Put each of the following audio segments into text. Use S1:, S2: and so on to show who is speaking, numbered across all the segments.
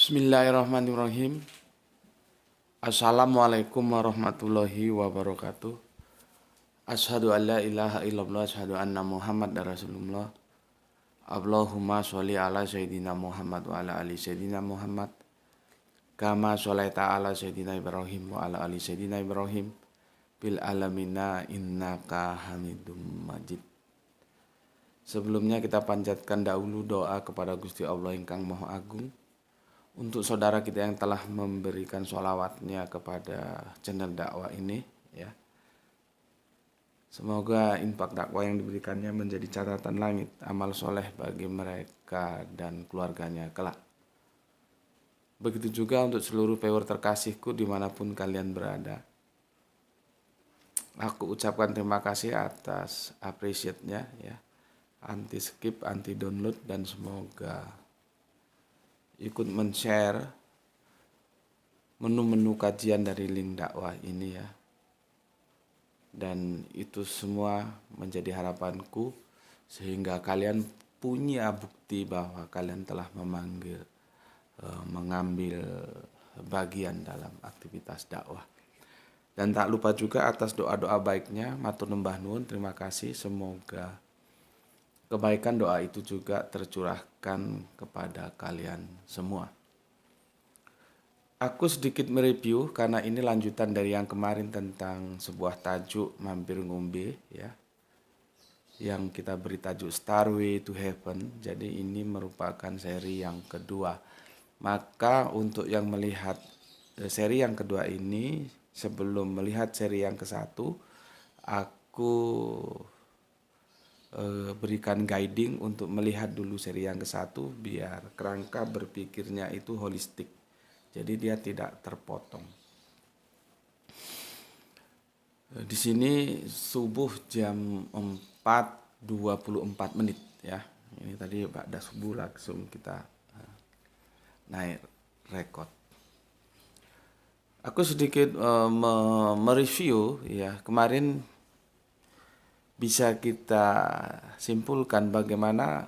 S1: Bismillahirrahmanirrahim. Assalamualaikum warahmatullahi wabarakatuh. Asyhadu an la ilaha illallah, asyhadu anna Muhammad Rasulullah. Allahumma sholli ala sayyidina Muhammad wa ala ali sayyidina Muhammad. Kama sholaita ala sayyidina Ibrahim wa ala ali sayyidina Ibrahim. Bil alamina innaka hamidum majid. Sebelumnya kita panjatkan dahulu doa kepada Gusti Allah ingkang Maha Agung. Untuk saudara kita yang telah memberikan sholawatnya kepada channel dakwah ini, ya. Semoga infak dakwah yang diberikannya menjadi catatan langit, amal soleh bagi mereka dan keluarganya kelak. Begitu juga untuk seluruh viewer terkasihku dimanapun kalian berada. Aku ucapkan terima kasih atas appreciate-nya, ya. Anti skip, anti download, dan semoga ikut men-share menu-menu kajian dari link dakwah ini, ya. Dan itu semua menjadi harapanku sehingga kalian punya bukti bahwa kalian telah mengambil bagian dalam aktivitas dakwah. Dan tak lupa juga atas doa-doa baiknya, matur nembah nuwun, terima kasih. Semoga kebaikan doa itu juga tercurahkan kepada kalian semua. Aku sedikit mereview karena ini lanjutan dari yang kemarin tentang sebuah tajuk mampir ngombe, ya. Yang kita beri tajuk Starway to Heaven. Jadi ini merupakan seri yang kedua. Maka untuk yang melihat seri yang kedua ini, sebelum melihat seri yang ke-1, aku berikan guiding untuk melihat dulu seri yang ke-1 biar kerangka berpikirnya itu holistik. Jadi dia tidak terpotong. Di sini subuh jam 4.24 menit, ya. Ini tadi pada subuh langsung kita naik rekod. Aku sedikit mereview, ya. Kemarin bisa kita simpulkan bagaimana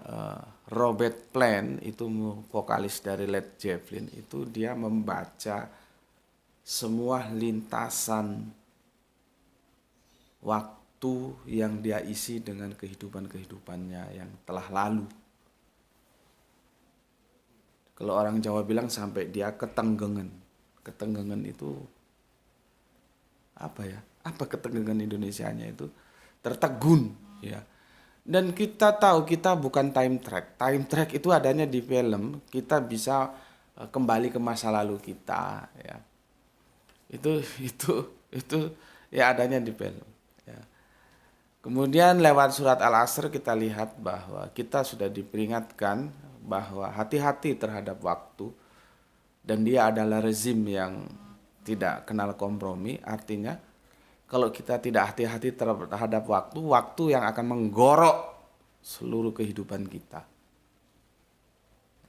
S1: Robert Plant, itu vokalis dari Led Zeppelin, itu dia membaca semua lintasan waktu yang dia isi dengan kehidupannya yang telah lalu. Kalau orang Jawa bilang sampai dia ketenggengan. Ketenggengan itu apa ya? Apa ketenggengan Indonesianya itu? Tertegun, ya. Dan kita tahu kita bukan time track. Time track itu adanya di film. Kita bisa kembali ke masa lalu kita, ya. Itu ya adanya di film, ya. Kemudian lewat surat Al-Asr kita lihat bahwa kita sudah diperingatkan bahwa hati-hati terhadap waktu, dan dia adalah rezim yang tidak kenal kompromi. Artinya kalau kita tidak hati-hati terhadap waktu yang akan menggorok seluruh kehidupan kita,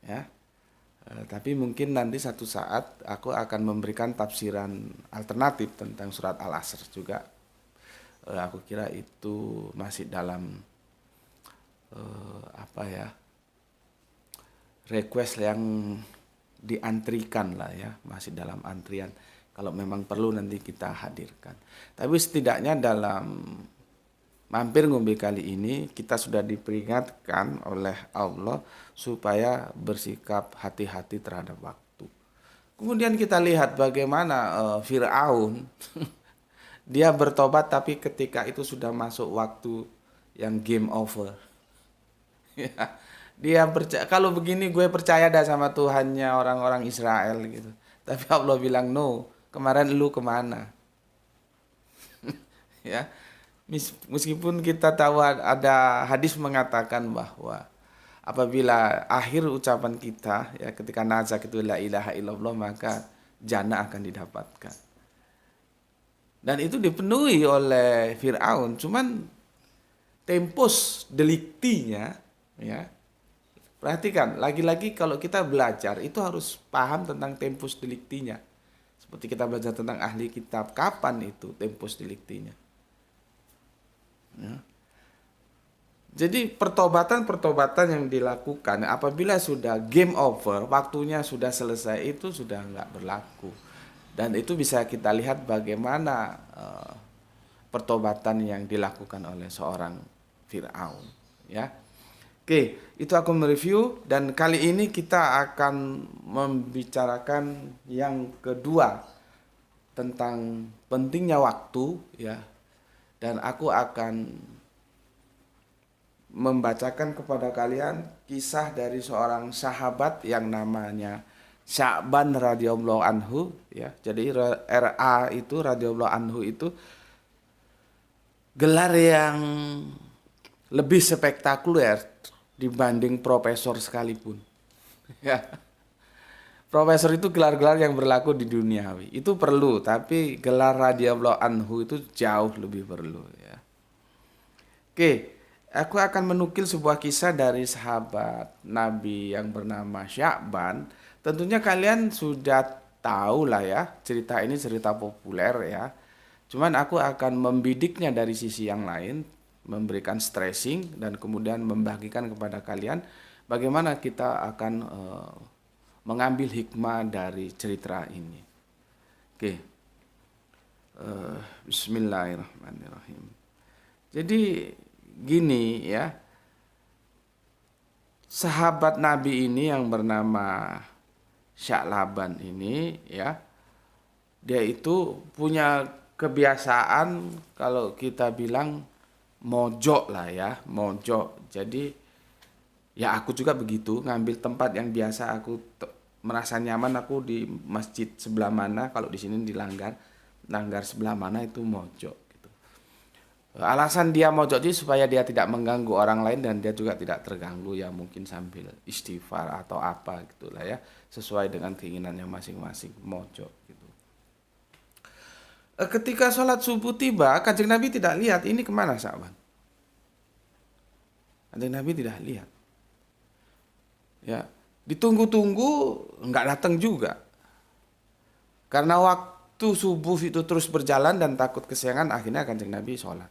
S1: ya. Tapi mungkin nanti satu saat aku akan memberikan tafsiran alternatif tentang surat Al-Asr juga. Aku kira itu masih dalam request yang diantrikan lah, ya, masih dalam antrian. Kalau memang perlu nanti kita hadirkan. Tapi setidaknya dalam mampir ngombe kali ini kita sudah diperingatkan oleh Allah supaya bersikap hati-hati terhadap waktu. Kemudian kita lihat bagaimana Fir'aun dia bertobat, tapi ketika itu sudah masuk waktu yang game over. Dia percaya, kalau begini gue percaya dah sama Tuhannya orang-orang Israel gitu. Tapi Allah bilang no. Kemarin lu kemana? Ya, meskipun kita tahu ada hadis mengatakan bahwa apabila akhir ucapan kita, ya, ketika nazak itu la ilaha illallah, maka jannah akan didapatkan. Dan itu dipenuhi oleh Fir'aun. Cuman tempus delictinya, ya. Perhatikan, lagi-lagi kalau kita belajar itu harus paham tentang tempus delictinya. Seperti kita belajar tentang ahli kitab, kapan itu tempus delictinya? Ya. Jadi pertobatan-pertobatan yang dilakukan apabila sudah game over, waktunya sudah selesai, itu sudah nggak berlaku. Dan itu bisa kita lihat bagaimana pertobatan yang dilakukan oleh seorang Fir'aun. Ya, oke, itu aku mereview dan kali ini kita akan membicarakan yang kedua tentang pentingnya waktu, ya. Dan aku akan membacakan kepada kalian kisah dari seorang sahabat yang namanya Sya'ban radhiyallahu anhu, ya. Jadi RA itu radhiyallahu anhu itu gelar yang lebih spektakuler dibanding profesor sekalipun. Ya. Profesor itu gelar-gelar yang berlaku di duniawi. Itu perlu, tapi gelar radhiyallahu anhu itu jauh lebih perlu, ya. Oke, aku akan menukil sebuah kisah dari sahabat Nabi yang bernama Sya'ban. Tentunya kalian sudah tahu lah ya, cerita ini cerita populer ya. Cuman aku akan membidiknya dari sisi yang lain, memberikan stressing dan kemudian membagikan kepada kalian bagaimana kita akan mengambil hikmah dari cerita ini. Oke, Bismillahirrahmanirrahim. Jadi gini ya, sahabat Nabi ini yang bernama Sya'laban ini ya, dia itu punya kebiasaan kalau kita bilang mojok lah ya, mojok. Jadi ya aku juga begitu, ngambil tempat yang biasa aku merasa nyaman, aku di masjid sebelah mana, kalau di sini di langgar sebelah mana itu mojok gitu. Alasan dia mojok itu supaya dia tidak mengganggu orang lain dan dia juga tidak terganggu, ya mungkin sambil istighfar atau apa gitulah ya, sesuai dengan keinginannya masing-masing, mojok gitu. Ketika sholat subuh tiba, Kanjeng Nabi tidak lihat ini kemana Sya'ban. Kanjeng Nabi tidak lihat. Ya, ditunggu-tunggu nggak datang juga. Karena waktu subuh itu terus berjalan dan takut kesiangan, akhirnya Kanjeng Nabi sholat.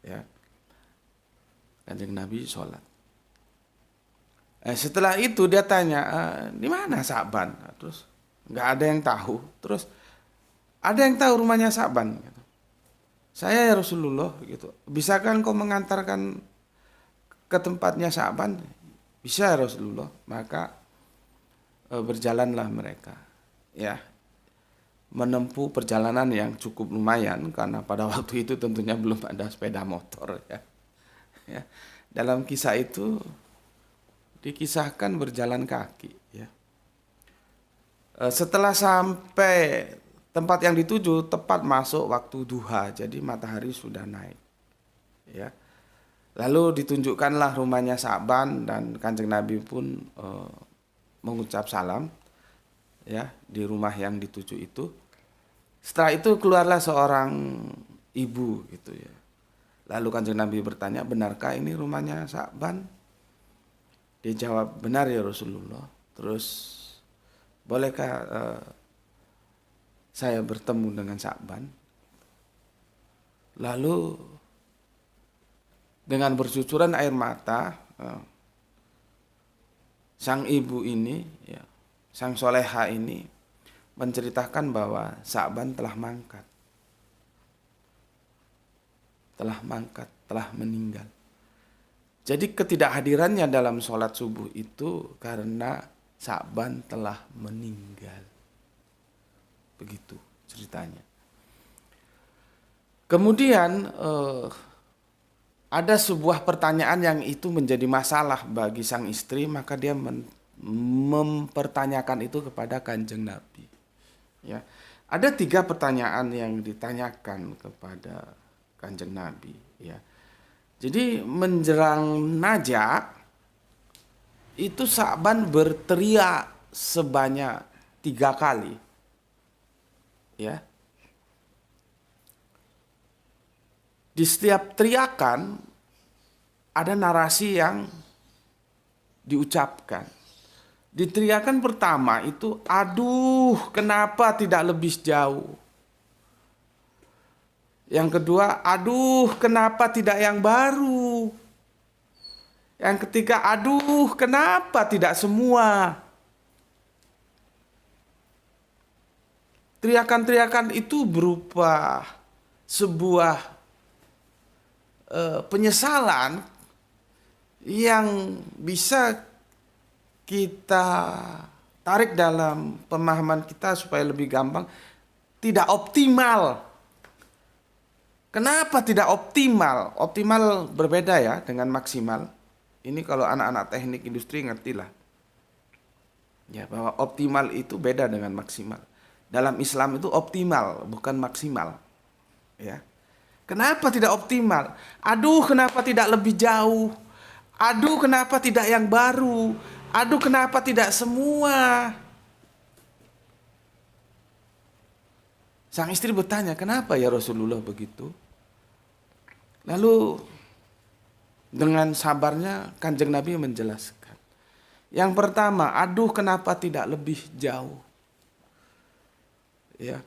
S1: Ya, Kanjeng Nabi sholat. Setelah itu dia tanya, di mana Sya'ban? Terus nggak ada yang tahu. Terus ada yang tahu rumahnya Sya'ban? Gitu. Saya ya Rasulullah gitu. Bisakah engkau mengantarkan ke tempatnya Sya'ban? Bisa ya Rasulullah. Maka berjalanlah mereka. Ya, menempuh perjalanan yang cukup lumayan karena pada waktu itu tentunya belum ada sepeda motor ya. Ya. Dalam kisah itu dikisahkan berjalan kaki ya. Setelah sampai tempat yang dituju tepat masuk waktu duha, jadi matahari sudah naik. Ya. Lalu ditunjukkanlah rumahnya Sya'ban dan Kanjeng Nabi pun mengucap salam ya di rumah yang dituju itu. Setelah itu keluarlah seorang ibu gitu ya. Lalu Kanjeng Nabi bertanya, benarkah ini rumahnya Sya'ban? Dia jawab, benar ya Rasulullah. Terus bolehkah saya bertemu dengan Sya'ban? Lalu dengan bercucuran air mata, sang ibu ini, ya, sang soleha ini menceritakan bahwa Sya'ban telah mangkat, telah meninggal. Jadi ketidakhadirannya dalam sholat subuh itu karena Sya'ban telah meninggal. Begitu ceritanya. Kemudian ada sebuah pertanyaan yang itu menjadi masalah bagi sang istri, maka dia mempertanyakan itu kepada Kanjeng Nabi. Ya, ada 3 pertanyaan yang ditanyakan kepada Kanjeng Nabi. Ya, jadi menjelang najak itu Sya'ban berteriak sebanyak 3 kali. Ya. Di setiap teriakan ada narasi yang diucapkan. Di teriakan pertama itu, aduh kenapa tidak lebih jauh. Yang kedua, aduh kenapa tidak yang baru. Yang ketiga, aduh kenapa tidak semua. Teriakan-teriakan itu berupa sebuah penyesalan yang bisa kita tarik dalam pemahaman kita supaya lebih gampang. Tidak optimal. Kenapa tidak optimal? Optimal berbeda ya dengan maksimal. Ini kalau anak-anak teknik industri ngerti lah. Ya, bahwa optimal itu beda dengan maksimal. Dalam Islam itu optimal, bukan maksimal. Ya. Kenapa tidak optimal? Aduh, kenapa tidak lebih jauh? Aduh, kenapa tidak yang baru? Aduh, kenapa tidak semua? Sang istri bertanya, kenapa ya Rasulullah begitu? Lalu dengan sabarnya Kanjeng Nabi menjelaskan. Yang pertama, aduh kenapa tidak lebih jauh? Ya.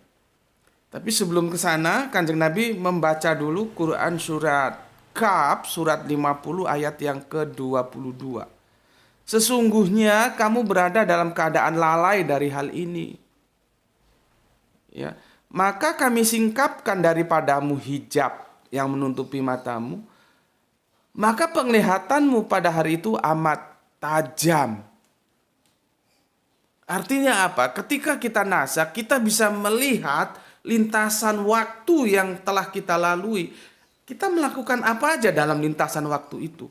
S1: Tapi sebelum ke sana, Kanjeng Nabi membaca dulu Quran surat Kaf, surat 50 ayat yang ke-22. Sesungguhnya kamu berada dalam keadaan lalai dari hal ini. Ya. Maka kami singkapkan daripadamu hijab yang menutupi matamu. Maka penglihatanmu pada hari itu amat tajam. Artinya apa? Ketika kita nasak, kita bisa melihat lintasan waktu yang telah kita lalui. Kita melakukan apa aja dalam lintasan waktu itu.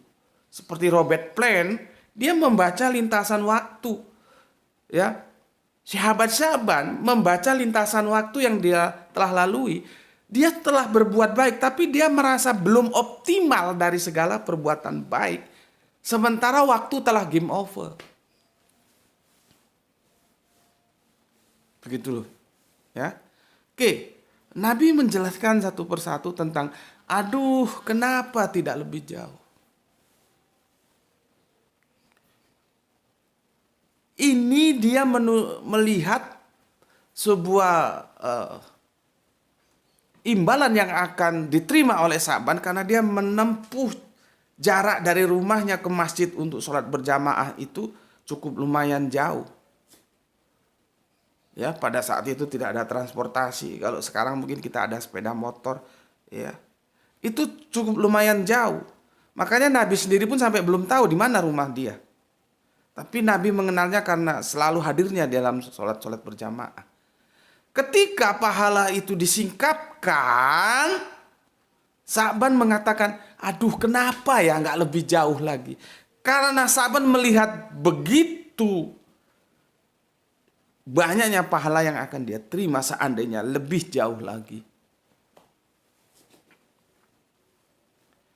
S1: Seperti Robert Plant, dia membaca lintasan waktu. Ya, sahabat Syaban membaca lintasan waktu yang dia telah lalui. Dia telah berbuat baik, tapi dia merasa belum optimal dari segala perbuatan baik. Sementara waktu telah game over. Begitu loh. Ya. Oke, Nabi menjelaskan satu persatu tentang aduh kenapa tidak lebih jauh. Ini dia melihat sebuah imbalan yang akan diterima oleh Sa'ban karena dia menempuh jarak dari rumahnya ke masjid untuk sholat berjamaah itu cukup lumayan jauh. Ya, pada saat itu tidak ada transportasi. Kalau sekarang mungkin kita ada sepeda motor, ya. Itu cukup lumayan jauh. Makanya Nabi sendiri pun sampai belum tahu di mana rumah dia. Tapi Nabi mengenalnya karena selalu hadirnya dalam sholat-sholat berjamaah. Ketika pahala itu disingkapkan, Sa'ban mengatakan, aduh kenapa ya nggak lebih jauh lagi. Karena Sa'ban melihat begitu banyaknya pahala yang akan dia terima seandainya lebih jauh lagi.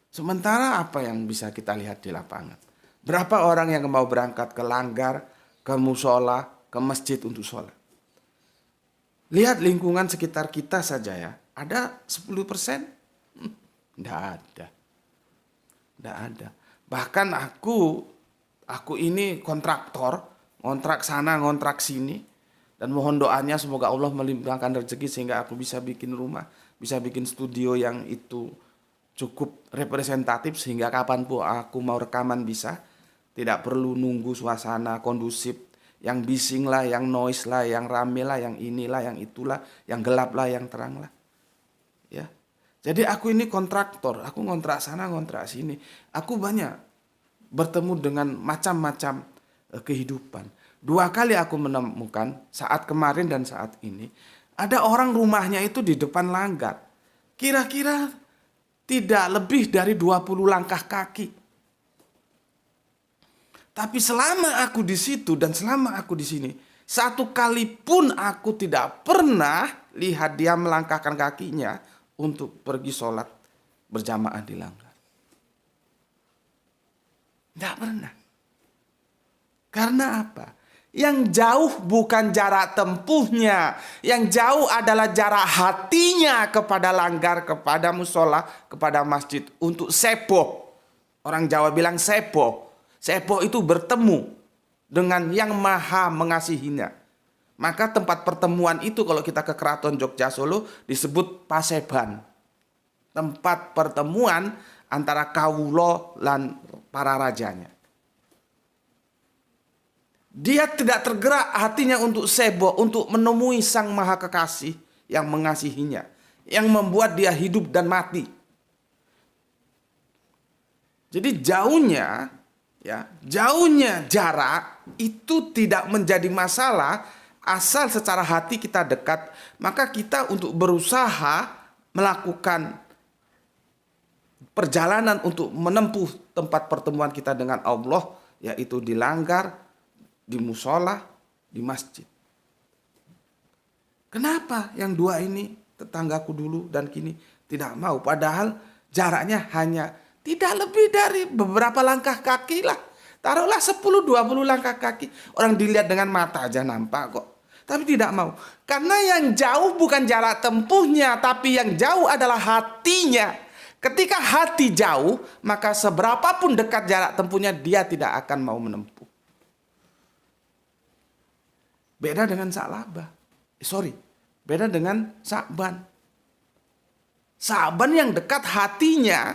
S1: Sementara apa yang bisa kita lihat di lapangan? Berapa orang yang mau berangkat ke langgar, ke musola, ke masjid untuk sholat? Lihat lingkungan sekitar kita saja ya. Ada 10%? Nggak ada. Nggak ada. Bahkan aku ini kontraktor, ngontrak sana, ngontrak sini. Dan mohon doanya semoga Allah melimpahkan rezeki sehingga aku bisa bikin rumah, bisa bikin studio yang itu cukup representatif sehingga kapanpun aku mau rekaman bisa. Tidak perlu nunggu suasana kondusif, yang bising lah, yang noise lah, yang rame lah, yang inilah, yang itulah, yang gelap lah, yang terang lah. Ya. Jadi aku ini kontraktor, aku ngontrak sana, ngontrak sini. Aku banyak bertemu dengan macam-macam kehidupan. 2 kali aku menemukan saat kemarin dan saat ini. Ada orang rumahnya itu di depan langgar. Kira-kira tidak lebih dari 20 langkah kaki. Tapi selama aku di situ dan selama aku di sini, 1 kali pun aku tidak pernah lihat dia melangkahkan kakinya untuk pergi sholat berjamaah di langgar. Tidak pernah. Karena apa? Yang jauh bukan jarak tempuhnya. Yang jauh adalah jarak hatinya kepada langgar, kepada musola, kepada masjid. Untuk sepo. Orang Jawa bilang sepo. Sepo itu bertemu dengan yang maha mengasihinya. Maka tempat pertemuan itu kalau kita ke Keraton Jogja Solo disebut Paseban. tempat pertemuan antara kawula lan para rajanya. Dia tidak tergerak hatinya untuk sebo, untuk menemui Sang Maha Kekasih yang mengasihinya, yang membuat dia hidup dan mati. Jadi jauhnya jarak itu tidak menjadi masalah asal secara hati kita dekat. Maka kita untuk berusaha melakukan perjalanan untuk menempuh tempat pertemuan kita dengan Allah, yaitu di langgar, di musola, di masjid. Kenapa yang dua ini, tetanggaku dulu dan kini, tidak mau? Padahal jaraknya hanya tidak lebih dari beberapa langkah kaki lah. Taruhlah 10-20 langkah kaki. Orang dilihat dengan mata aja nampak kok. Tapi tidak mau. Karena yang jauh bukan jarak tempuhnya, tapi yang jauh adalah hatinya. Ketika hati jauh, maka seberapapun dekat jarak tempuhnya, dia tidak akan mau menempuh. Beda dengan Sa'labah. Beda dengan Sa'ban. Sa'ban yang dekat hatinya,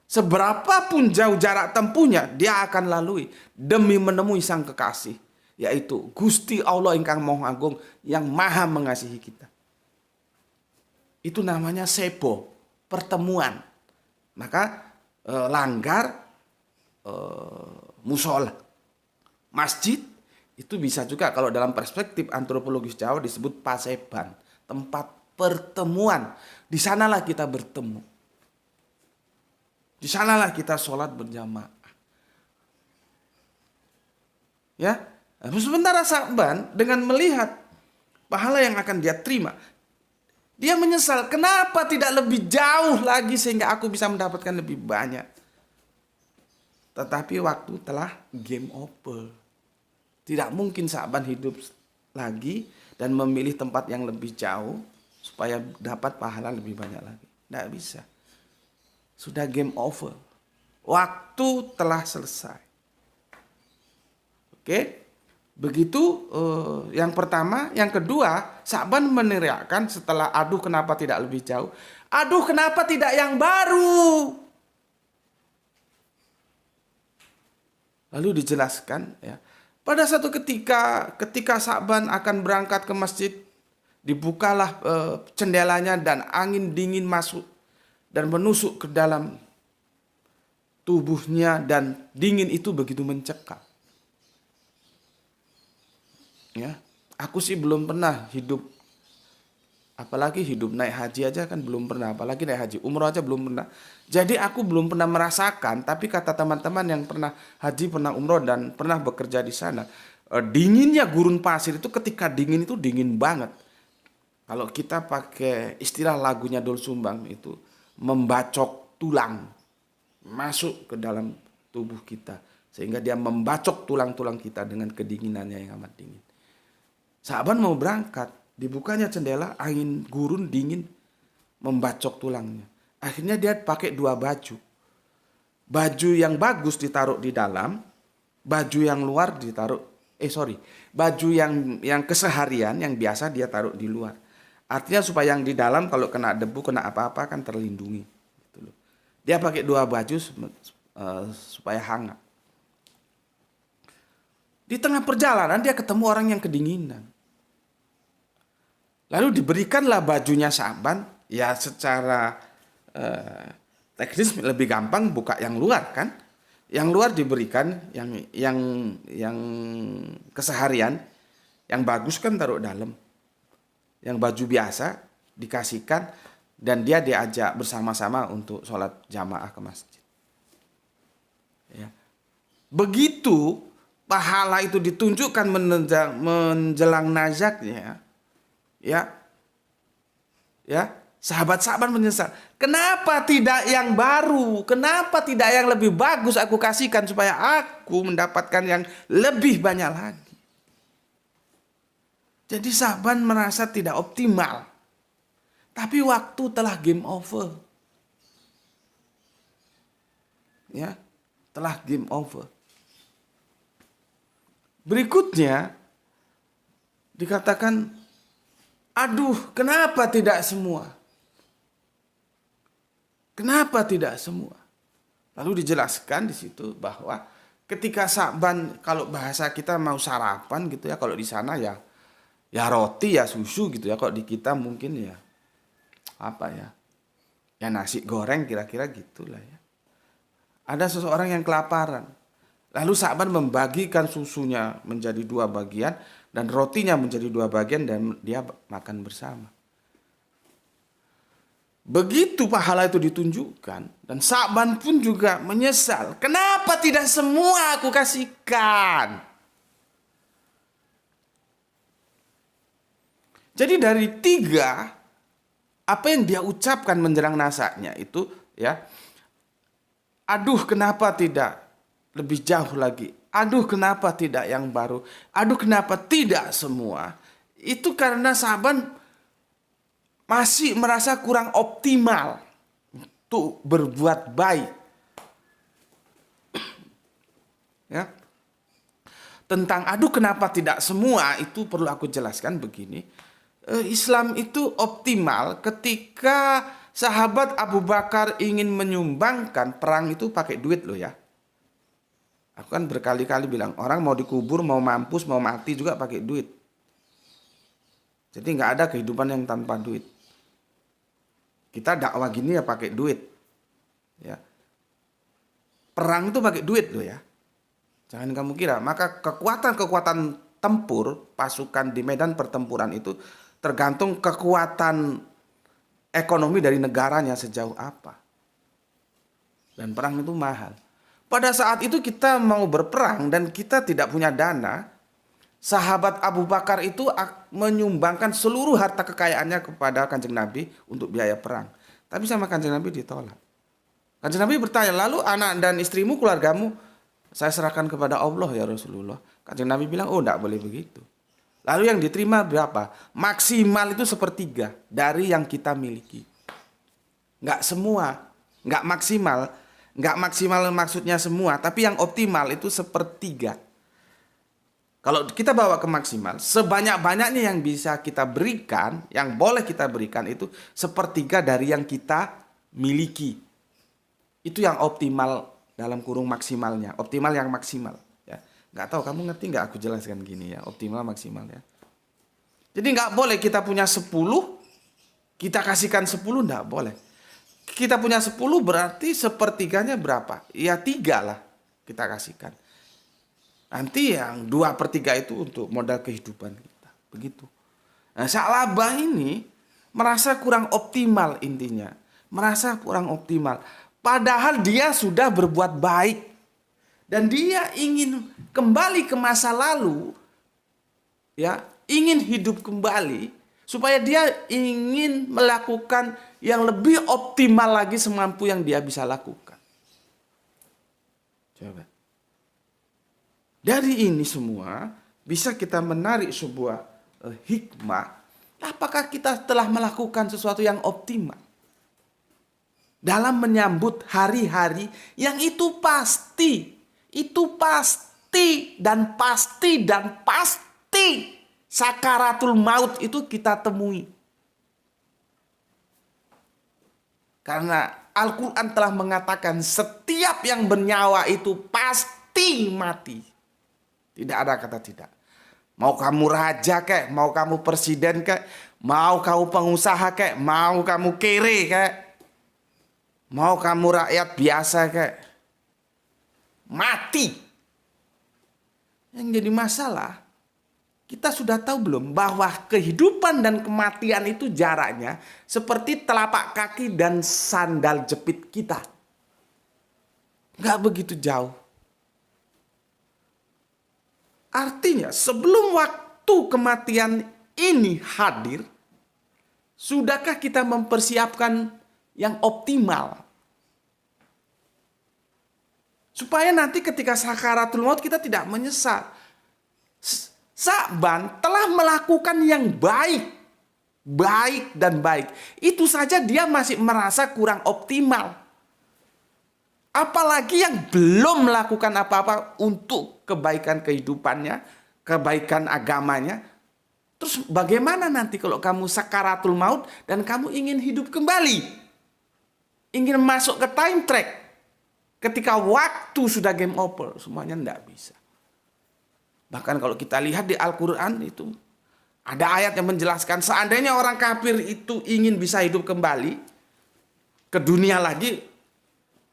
S1: seberapapun jauh jarak tempuhnya, dia akan lalui demi menemui Sang Kekasih, yaitu Gusti Allah ingkang Maha Agung yang maha mengasihi kita. Itu namanya sebo, pertemuan. Maka langgar, musola, masjid, itu bisa juga kalau dalam perspektif antropologis Jawa disebut paseban, tempat pertemuan. Di sanalah kita bertemu. Di sanalah kita sholat berjamaah. Ya, sementara Sa'ban dengan melihat pahala yang akan dia terima, dia menyesal, kenapa tidak lebih jauh lagi sehingga aku bisa mendapatkan lebih banyak. Tetapi waktu telah game over. Tidak mungkin Sa'ban hidup lagi dan memilih tempat yang lebih jauh supaya dapat pahala lebih banyak lagi. Tidak bisa. Sudah game over. Waktu telah selesai. Oke. Begitu yang pertama. Yang kedua, Sa'ban meneriakkan setelah aduh kenapa tidak lebih jauh. Aduh kenapa tidak yang baru. Lalu dijelaskan ya. Pada satu ketika Sa'ban akan berangkat ke masjid, dibukalah jendelanya dan angin dingin masuk dan menusuk ke dalam tubuhnya dan dingin itu begitu mencekam. Ya, aku sih belum pernah hidup, apalagi hidup naik haji aja kan belum pernah, apalagi naik haji umroh aja belum pernah. Jadi aku belum pernah merasakan, tapi kata teman-teman yang pernah haji, pernah umroh dan pernah bekerja di sana, dinginnya gurun pasir itu ketika dingin itu dingin banget. Kalau kita pakai istilah lagunya Doel Sumbang itu membacok tulang masuk ke dalam tubuh kita sehingga dia membacok tulang-tulang kita dengan kedinginannya yang amat dingin. Sa'ban mau berangkat, dibukanya jendela, angin gurun dingin membacok tulangnya. Akhirnya dia pakai dua baju. Baju yang bagus ditaruh di dalam, baju yang luar ditaruh, baju yang keseharian, yang biasa dia taruh di luar. Artinya supaya yang di dalam kalau kena debu, kena apa-apa kan terlindungi. Gitu loh. Dia pakai dua baju supaya hangat. Di tengah perjalanan dia ketemu orang yang kedinginan. Lalu diberikanlah bajunya Sa'ban, ya secara teknis lebih gampang buka yang luar kan. Yang luar diberikan yang keseharian, yang bagus kan taruh dalam. Yang baju biasa dikasihkan dan dia diajak bersama-sama untuk sholat jamaah ke masjid. Ya. Begitu pahala itu ditunjukkan menjelang nazaknya, ya, sahabat Sa'ban menyesal. Kenapa tidak yang baru? Kenapa tidak yang lebih bagus aku kasihkan supaya aku mendapatkan yang lebih banyak lagi? Jadi Sa'ban merasa tidak optimal. Tapi waktu telah game over. Ya, telah game over. Berikutnya dikatakan, aduh, kenapa tidak semua? Kenapa tidak semua? Lalu dijelaskan di situ bahwa ketika Sa'ban, kalau bahasa kita mau sarapan gitu ya, kalau di sana ya roti ya susu gitu ya, kalau di kita mungkin ya apa ya? Ya nasi goreng kira-kira gitulah ya. Ada seseorang yang kelaparan. Lalu Sa'ban membagikan susunya menjadi 2 bagian dan rotinya menjadi 2 bagian dan dia makan bersama. Begitu pahala itu ditunjukkan dan Sa'ban pun juga menyesal. Kenapa tidak semua aku kasihkan? Jadi dari 3 apa yang dia ucapkan menjelang nasaknya itu ya, aduh kenapa tidak lebih jauh lagi, aduh kenapa tidak yang baru, aduh kenapa tidak semua. Itu karena Sa'ban masih merasa kurang optimal untuk berbuat baik. Ya. Tentang aduh kenapa tidak semua itu perlu aku jelaskan begini. Islam itu optimal ketika sahabat Abu Bakar ingin menyumbangkan perang itu pakai duit loh ya. Aku kan berkali-kali bilang orang mau dikubur, mau mampus, mau mati juga pakai duit. Jadi nggak ada kehidupan yang tanpa duit. Kita dakwah gini ya pakai duit. Ya. Perang itu pakai duit loh ya. Jangan kamu kira. Maka kekuatan-kekuatan tempur pasukan di medan pertempuran itu tergantung kekuatan ekonomi dari negaranya sejauh apa. Dan perang itu mahal. Pada saat itu kita mau berperang dan kita tidak punya dana, sahabat Abu Bakar itu menyumbangkan seluruh harta kekayaannya kepada Kanjeng Nabi untuk biaya perang. Tapi sama Kanjeng Nabi ditolak. Kanjeng Nabi bertanya, lalu anak dan istrimu, keluargamu, saya serahkan kepada Allah ya Rasulullah. Kanjeng Nabi bilang, oh tidak boleh begitu. Lalu yang diterima berapa? Maksimal itu 1/3 dari yang kita miliki. Nggak semua, nggak maksimal. Nggak maksimal maksudnya semua, tapi yang optimal itu 1/3. Kalau kita bawa ke maksimal, sebanyak-banyaknya yang bisa kita berikan, yang boleh kita berikan itu 1/3 dari yang kita miliki. Itu yang optimal dalam kurung maksimalnya, optimal yang maksimal. Ya. Nggak tahu kamu ngerti nggak aku jelaskan gini ya, optimal maksimal ya. Jadi nggak boleh kita punya 10, kita kasihkan 10, nggak boleh. Kita punya 10 berarti 1/3-nya berapa? Ya 3 lah kita kasihkan. Nanti yang 2/3 itu untuk modal kehidupan kita. Begitu. Nah, Sa'labah ini merasa kurang optimal intinya. Merasa kurang optimal. Padahal dia sudah berbuat baik. Dan dia ingin kembali ke masa lalu. Ya, ingin hidup kembali. Supaya dia ingin melakukan yang lebih optimal lagi semampu yang dia bisa lakukan. Coba. Dari ini semua bisa kita menarik sebuah hikmah. Apakah kita telah melakukan sesuatu yang optimal? Dalam menyambut hari-hari yang itu pasti. Itu pasti dan pasti dan pasti. Sakaratul maut itu kita temui. Karena Al-Quran telah mengatakan setiap yang bernyawa itu pasti mati. Tidak ada kata tidak. Mau kamu raja kek, mau kamu presiden kek, mau kamu pengusaha kek, mau kamu kere kek, mau kamu rakyat biasa kek, mati. Yang jadi masalah, kita sudah tahu belum bahwa kehidupan dan kematian itu jaraknya seperti telapak kaki dan sandal jepit kita. Nggak begitu jauh. Artinya sebelum waktu kematian ini hadir, sudahkah kita mempersiapkan yang optimal? Supaya nanti ketika sakaratul maut kita tidak menyesal. Sa'ban telah melakukan yang baik. Baik dan baik. Itu saja dia masih merasa kurang optimal. Apalagi yang belum melakukan apa-apa untuk kebaikan kehidupannya, kebaikan agamanya. Terus bagaimana nanti kalau kamu sakaratul maut dan kamu ingin hidup kembali? ingin masuk ke time track ketika waktu sudah game over, semuanya tidak bisa. Bahkan kalau kita lihat di Al-Quran itu ada ayat yang menjelaskan seandainya orang kafir itu ingin bisa hidup kembali ke dunia lagi,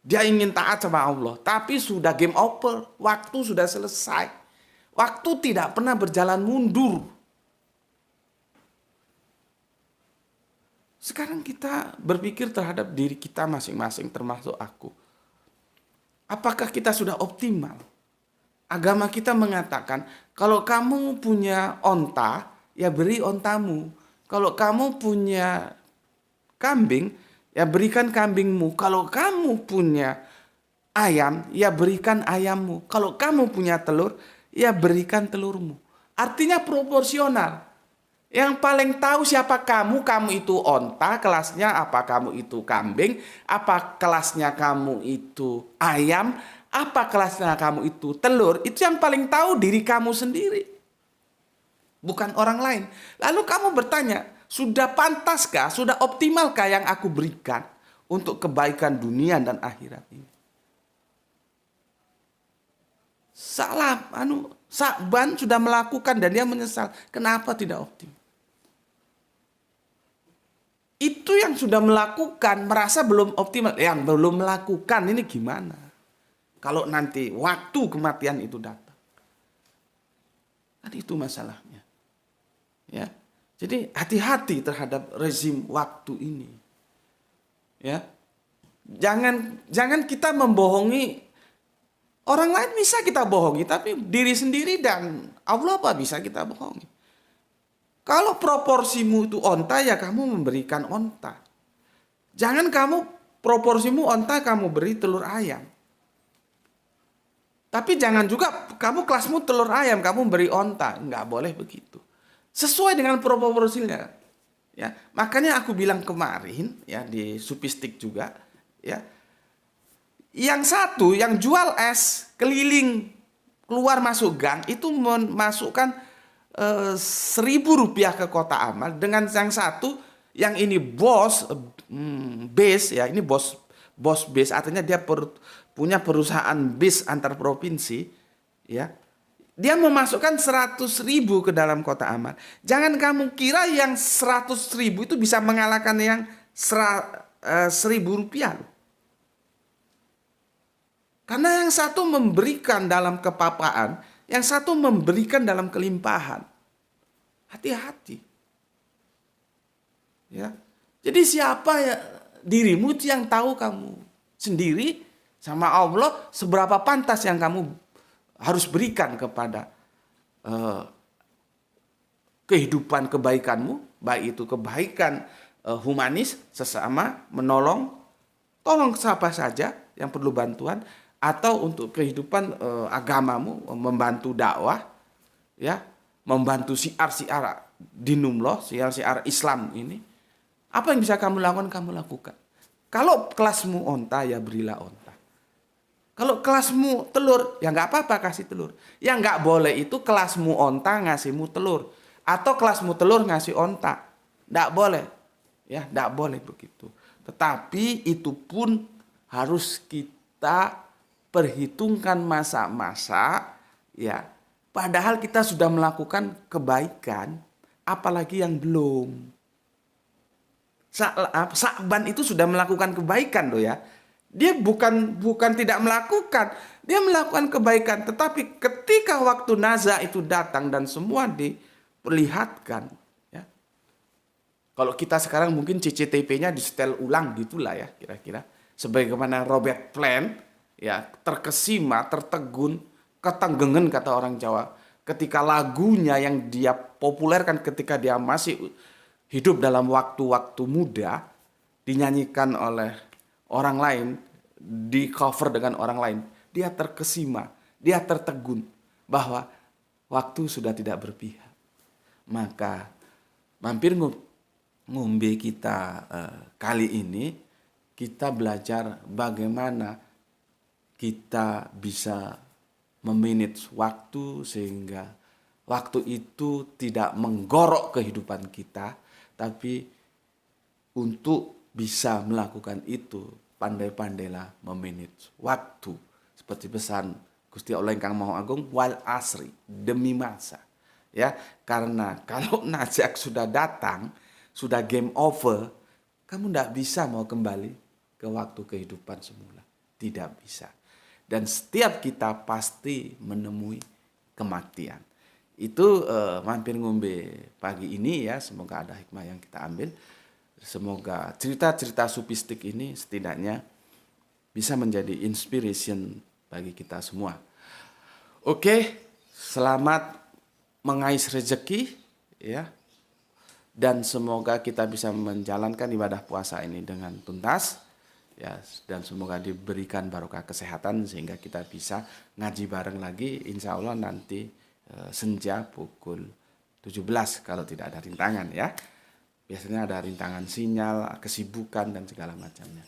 S1: dia ingin taat sama Allah, tapi sudah game over, waktu sudah selesai. Waktu tidak pernah berjalan mundur. Sekarang kita berpikir terhadap diri kita masing-masing, termasuk aku. Apakah kita sudah optimal? Agama kita mengatakan, kalau kamu punya onta, ya beri ontamu. Kalau kamu punya kambing, ya berikan kambingmu. Kalau kamu punya ayam, ya berikan ayammu. Kalau kamu punya telur, ya berikan telurmu. Artinya proporsional. Yang paling tahu siapa kamu itu onta, kelasnya apa kamu itu kambing, apa kelasnya kamu itu ayam, apa kelasnya kamu itu telur, itu yang paling tahu diri kamu sendiri. Bukan orang lain. Lalu kamu bertanya, sudah pantaskah, sudah optimalkah yang aku berikan untuk kebaikan dunia dan akhirat ini? Sa'ban sudah melakukan dan dia menyesal. Kenapa tidak optimal? Itu yang sudah melakukan merasa belum optimal. Yang belum melakukan ini gimana? Kalau nanti waktu kematian itu datang. Kan itu masalahnya. Ya. Jadi hati-hati terhadap rezim waktu ini. Ya. Jangan kita membohongi orang lain, bisa kita bohongi, tapi diri sendiri dan Allah apa bisa kita bohongi? Kalau proporsimu itu onta, ya kamu memberikan onta. Jangan kamu proporsimu onta, kamu beri telur ayam. Tapi jangan juga kamu kelasmu telur ayam, kamu beri onta. Enggak boleh begitu. Sesuai dengan proporsinya. Ya, makanya aku bilang kemarin ya di Supistik juga ya. Yang satu yang jual es keliling keluar masuk gang itu memasukkan 1.000 rupiah ke kota amal, dengan yang satu yang ini bos base ya, ini bos base, artinya dia punya perusahaan bis antar provinsi ya, dia memasukkan 100.000 ke dalam kota amal. Jangan kamu kira yang 100.000 itu bisa mengalahkan yang 1.000 rupiah. Karena yang satu memberikan dalam kepapaan, yang satu memberikan dalam kelimpahan. Hati-hati. Ya. Jadi siapa ya dirimu itu yang tahu kamu sendiri sama Allah seberapa pantas yang kamu harus berikan kepada kehidupan kebaikanmu, baik itu kebaikan humanis, sesama, menolong, tolong siapa saja yang perlu bantuan, atau untuk kehidupan agamamu, membantu dakwah, ya, membantu siar-siar dinumloh, siar-siar Islam ini. Apa yang bisa kamu lakukan, kamu lakukan. Kalau kelasmu onta, ya berilah onta. Kalau kelasmu telur, ya nggak apa-apa kasih telur. Yang nggak boleh itu kelasmu onta ngasihmu telur, atau kelasmu telur ngasih onta. Nggak boleh, ya nggak boleh begitu. Tetapi itu pun harus kita perhitungkan masa-masa, ya. Padahal kita sudah melakukan kebaikan, apalagi yang belum. Sa'ban itu sudah melakukan kebaikan loh ya. Dia bukan tidak melakukan, dia melakukan kebaikan. Tetapi ketika waktu nazar itu datang dan semua diperlihatkan, ya. Kalau kita sekarang mungkin CCTV-nya disetel ulang gitulah ya kira-kira. Sebagaimana Robert Plant, ya, terkesima, tertegun, ketenggengen kata orang Jawa, ketika lagunya yang dia populerkan ketika dia masih hidup dalam waktu-waktu muda dinyanyikan oleh orang lain, di cover dengan orang lain, dia terkesima, dia tertegun bahwa waktu sudah tidak berpihak. Maka mampir ngombe kita kali ini kita belajar bagaimana kita bisa memanage waktu sehingga waktu itu tidak menggorok kehidupan kita, tapi untuk bisa melakukan itu pandai-pandailah memanage waktu. Seperti pesan Gusti Allah Ingkang Maha Agung, wal asri, demi masa. Ya, karena kalau najak sudah datang, sudah game over, kamu tidak bisa mau kembali ke waktu kehidupan semula. Tidak bisa. Dan setiap kita pasti menemui kematian. Itu mampir ngombe pagi ini ya, semoga ada hikmah yang kita ambil. Semoga cerita-cerita sufistik ini setidaknya bisa menjadi inspiration bagi kita semua. Oke, selamat mengais rezeki ya. Dan semoga kita bisa menjalankan ibadah puasa ini dengan tuntas ya, dan semoga diberikan barokah kesehatan sehingga kita bisa ngaji bareng lagi insya Allah nanti senja pukul 17 kalau tidak ada rintangan ya. Biasanya ada rintangan sinyal, kesibukan dan segala macamnya.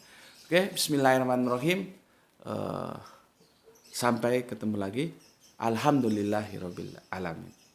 S1: Oke, bismillahirrahmanirrahim. Sampai ketemu lagi. Alhamdulillahirabbil alamin.